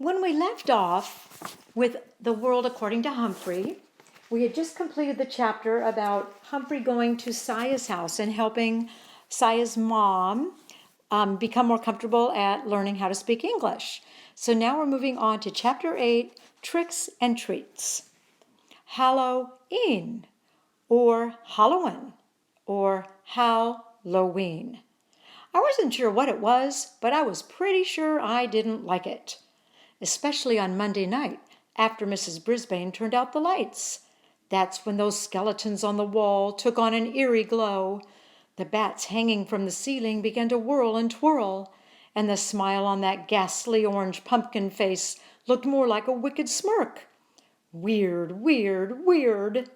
When we left off with The World According to Humphrey, we had just completed the chapter about Humphrey going to Saya's house and helping Saya's mom become more comfortable at learning how to speak English. So now we're moving on to Chapter 8, Tricks and Treats. Halloween, or Halloween, or Halloween. I wasn't sure what it was, but I was pretty sure I didn't like it. Especially on Monday night, after Mrs. Brisbane turned out the lights. That's when those skeletons on the wall took on an eerie glow. The bats hanging from the ceiling began to whirl and twirl, and the smile on that ghastly orange pumpkin face looked more like a wicked smirk. Weird, weird, weird.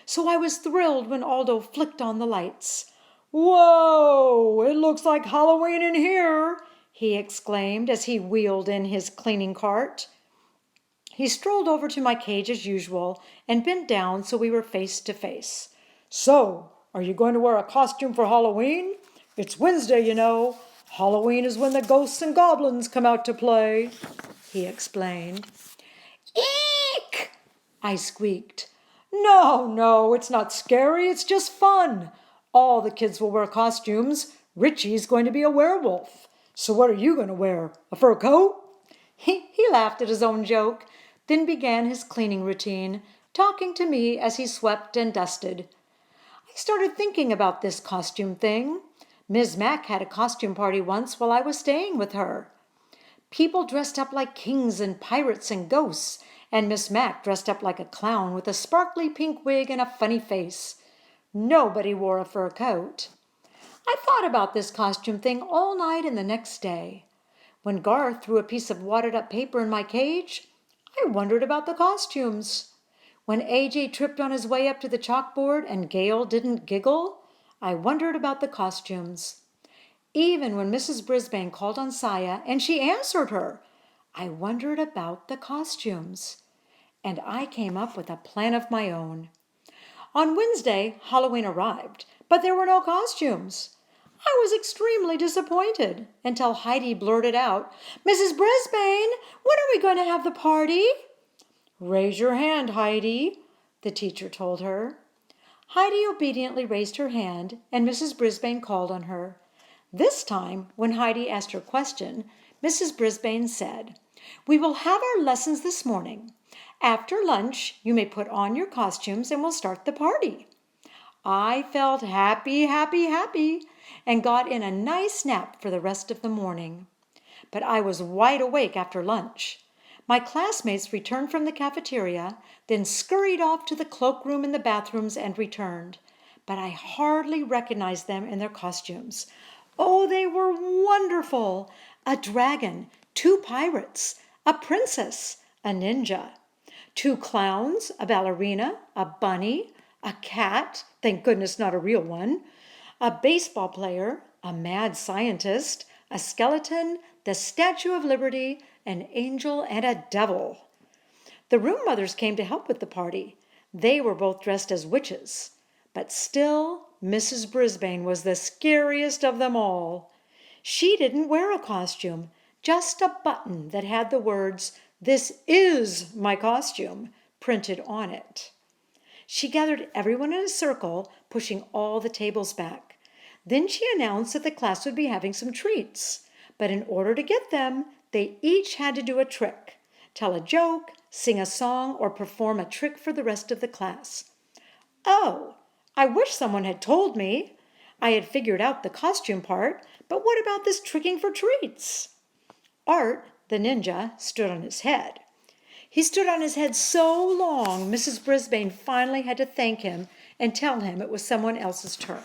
So I was thrilled when Aldo flicked on the lights. "Whoa, it looks like Halloween in here," he exclaimed as he wheeled in his cleaning cart. He strolled over to my cage as usual and bent down so we were face to face. "So, are you going to wear a costume for Halloween? It's Wednesday, you know. Halloween is when the ghosts and goblins come out to play," he explained. "Eek!" I squeaked. No, it's not scary. It's just fun. All the kids will wear costumes. Richie's going to be a werewolf. So what are you going to wear? A fur coat?" He laughed at his own joke, then began his cleaning routine, talking to me as he swept and dusted. I started thinking about this costume thing. Ms. Mack had a costume party once while I was staying with her. People dressed up like kings and pirates and ghosts, and Miss Mack dressed up like a clown with a sparkly pink wig and a funny face. Nobody wore a fur coat. I thought about this costume thing all night and the next day. When Garth threw a piece of wadded-up paper in my cage, I wondered about the costumes. When AJ tripped on his way up to the chalkboard and Gail didn't giggle, I wondered about the costumes. Even when Mrs. Brisbane called on Saya and she answered her, I wondered about the costumes. And I came up with a plan of my own. On Wednesday, Halloween arrived, but there were no costumes. I was extremely disappointed until Heidi blurted out, "Mrs. Brisbane, when are we going to have the party?" "Raise your hand, Heidi," the teacher told her. Heidi obediently raised her hand, and Mrs. Brisbane called on her. This time, when Heidi asked her question, Mrs. Brisbane said, "We will have our lessons this morning. After lunch, you may put on your costumes and we'll start the party." I felt happy, and got in a nice nap for the rest of the morning. But I was wide awake after lunch. My classmates returned from the cafeteria, then scurried off to the cloakroom and the bathrooms and returned. But I hardly recognized them in their costumes. Oh, they were wonderful! A dragon, 2 pirates, a princess, a ninja, 2 clowns, a ballerina, a bunny, a cat, thank goodness not a real one, a baseball player, a mad scientist, a skeleton, the Statue of Liberty, an angel, and a devil. The room mothers came to help with the party. They were both dressed as witches. But still, Mrs. Brisbane was the scariest of them all. She didn't wear a costume, just a button that had the words, "This is my costume," printed on it. She gathered everyone in a circle, pushing all the tables back. Then she announced that the class would be having some treats. But in order to get them, they each had to do a trick, tell a joke, sing a song, or perform a trick for the rest of the class. Oh, I wish someone had told me. I had figured out the costume part, but what about this tricking for treats? Art, the ninja, stood on his head. He stood on his head so long, Mrs. Brisbane finally had to thank him and tell him it was someone else's turn.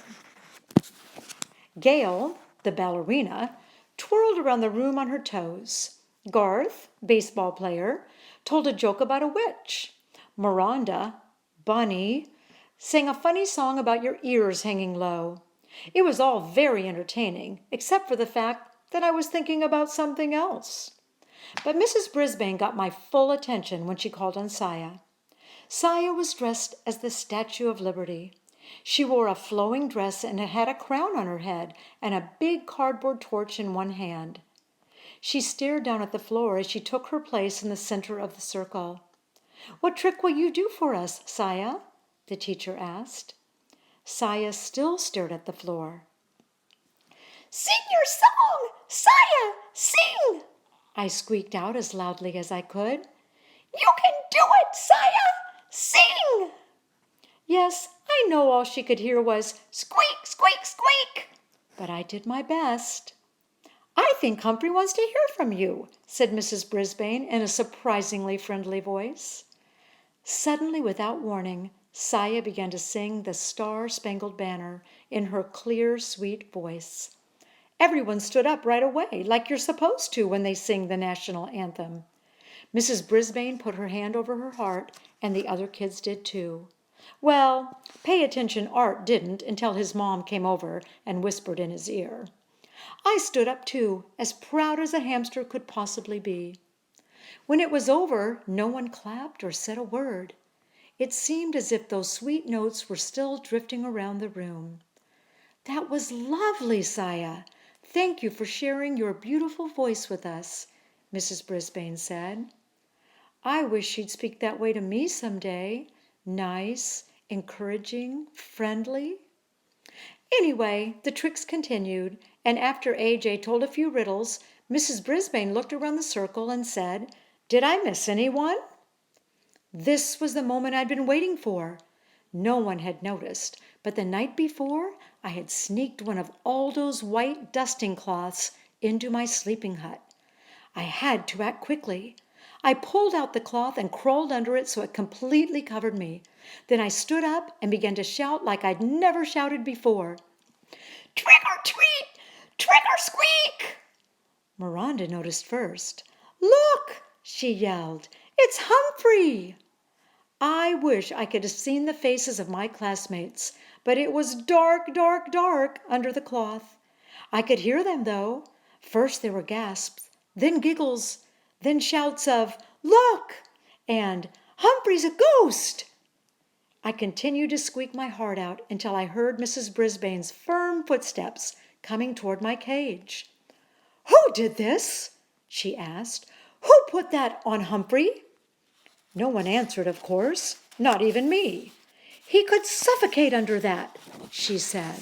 Gail, the ballerina, twirled around the room on her toes. Garth, baseball player, told a joke about a witch. Miranda, bunny, sang a funny song about your ears hanging low. It was all very entertaining, except for the fact that I was thinking about something else. But Mrs. Brisbane got my full attention when she called on Saya. Saya was dressed as the Statue of Liberty. She wore a flowing dress and had a crown on her head and a big cardboard torch in one hand. She stared down at the floor as she took her place in the center of the circle. "What trick will you do for us, Saya?" the teacher asked. Saya still stared at the floor. "Sing your song! Saya, sing!" I squeaked out as loudly as I could. "You can do it, Saya! Sing!" Yes, I know all she could hear was squeak, squeak, squeak, but I did my best. "I think Humphrey wants to hear from you," said Mrs. Brisbane in a surprisingly friendly voice. Suddenly, without warning, Saya began to sing the Star-Spangled Banner in her clear, sweet voice. Everyone stood up right away, like you're supposed to when they sing the national anthem. Mrs. Brisbane put her hand over her heart, and the other kids did too. Well, pay attention Art didn't until his mom came over and whispered in his ear. I stood up too, as proud as a hamster could possibly be. When it was over, no one clapped or said a word. It seemed as if those sweet notes were still drifting around the room. "That was lovely, Saya. Thank you for sharing your beautiful voice with us," Mrs. Brisbane said. I wish she'd speak that way to me someday. Nice, encouraging, friendly. Anyway, the tricks continued, and after AJ told a few riddles, Mrs. Brisbane looked around the circle and said, "Did I miss anyone?" This was the moment I'd been waiting for. No one had noticed, but the night before I had sneaked one of Aldo's white dusting cloths into my sleeping hut. I had to act quickly. I pulled out the cloth and crawled under it so it completely covered me. Then I stood up and began to shout like I'd never shouted before. "Trick or treat! Trick or squeak!" Miranda noticed first. "Look!" she yelled. "It's Humphrey!" I wish I could have seen the faces of my classmates, but it was dark, dark, dark under the cloth. I could hear them, though. First there were gasps, then giggles, then shouts of, "Look!" and "Humphrey's a ghost!" I continued to squeak my heart out until I heard Mrs. Brisbane's firm footsteps coming toward my cage. "Who did this?" she asked. "Who put that on Humphrey?" No one answered, of course, not even me. "He could suffocate under that," she said.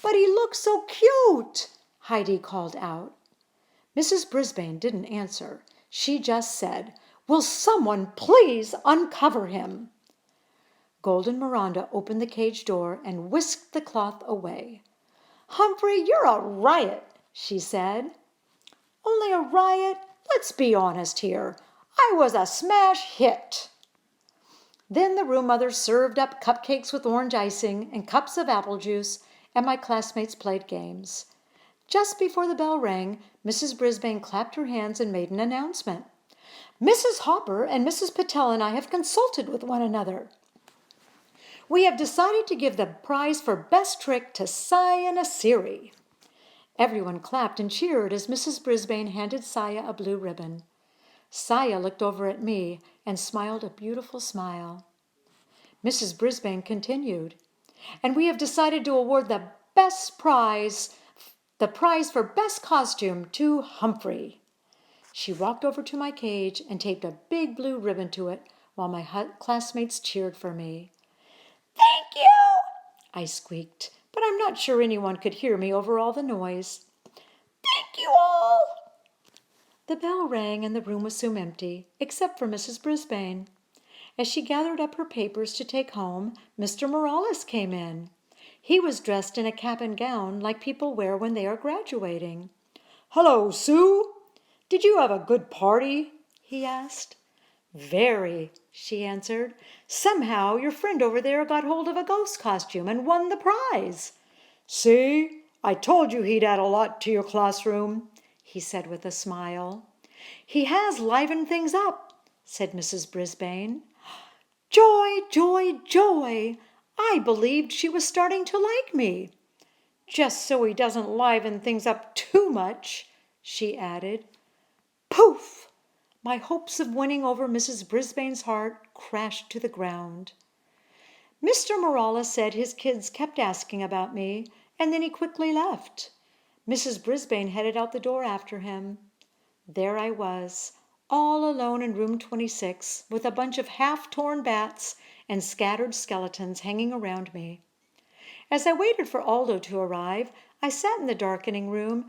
"But he looks so cute," Heidi called out. Mrs. Brisbane didn't answer. She just said, "Will someone please uncover him?" Golden Miranda opened the cage door and whisked the cloth away. "Humphrey, you're a riot," she said. "Only a riot? Let's be honest here. I was a smash hit." Then the room mother served up cupcakes with orange icing and cups of apple juice, and my classmates played games. Just before the bell rang, Mrs. Brisbane clapped her hands and made an announcement. "Mrs. Hopper and Mrs. Patel and I have consulted with one another. We have decided to give the prize for best trick to Saya Nasiri." Everyone clapped and cheered as Mrs. Brisbane handed Saya a blue ribbon. Saya looked over at me and smiled a beautiful smile. Mrs. Brisbane continued, "And we have decided to award the prize for best costume to Humphrey." She walked over to my cage and taped a big blue ribbon to it while my classmates cheered for me. "Thank you," I squeaked, but I'm not sure anyone could hear me over all the noise. "Thank you all." The bell rang and the room was soon empty, except for Mrs. Brisbane. As she gathered up her papers to take home, Mr. Morales came in. He was dressed in a cap and gown like people wear when they are graduating. "Hello, Sue. Did you have a good party?" he asked. "Very," she answered. "Somehow your friend over there got hold of a ghost costume and won the prize." "See, I told you he'd add a lot to your classroom," he said with a smile. "He has livened things up," said Mrs. Brisbane. "Joy, joy, joy! I believed she was starting to like me. Just so he doesn't liven things up too much," she added. Poof! My hopes of winning over Mrs. Brisbane's heart crashed to the ground. Mr. Morales said his kids kept asking about me, and then he quickly left. Mrs. Brisbane headed out the door after him. There I was, all alone in room 26, with a bunch of half-torn bats and scattered skeletons hanging around me. As I waited for Aldo to arrive, I sat in the darkening room